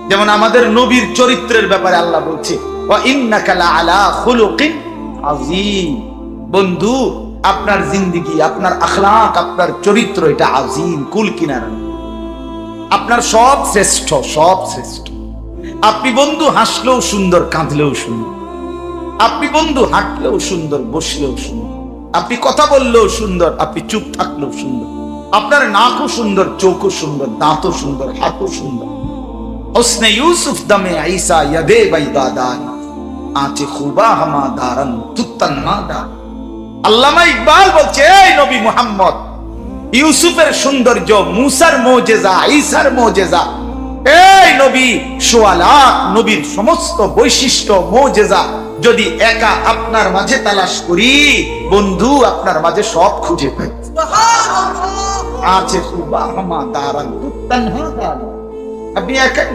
যেমন আমাদের নবীর চরিত্রের ব্যাপারে আল্লাহ বলছে ওয়া ইন্নাকা লাআলা খুলুকিন আযীম। বন্ধু, আপনার জিন্দেগি, আপনার আখলাক, আপনার চরিত্র এটা আযীম, কুল কিনারা। আপনার সব শ্রেষ্ঠ, সব শ্রেষ্ঠ। আপনি বন্ধু হাসলেও সুন্দর, কাঁদলেও সুন্দর। আপনি বন্ধু হাঁটলেও সুন্দর, বসলেও সুন্দর। আপনি কথা বললেও সুন্দর, আপনি চুপ থাকলেও সুন্দর। আপনার নাকও সুন্দর, চোখও সুন্দর, দাঁতও সুন্দর, হাতও সুন্দর। হুসনে ইউসুফ দমে ঈসা ইয়াদে বাইদাদান আঁচে খুবা হামা দারান তুত্তান মাদা। আল্লামা ইকবাল বলছে, এই নবী মুহাম্মদ, ইউসুফের সৌন্দর্য, মুসার মুজিজা, ঈসার মুজিজা, এই নবী সোয়ালা নবীর সমস্ত বৈশিষ্ট্য মুজিজা যদি একা আপনার মাঝে তালাশ করি, বন্ধু আপনার মাঝে সব খুঁজে পাই। সুবহানাল্লাহ। আছে খুবা হামা দারান তুত্তান মাদা। আপনি একাই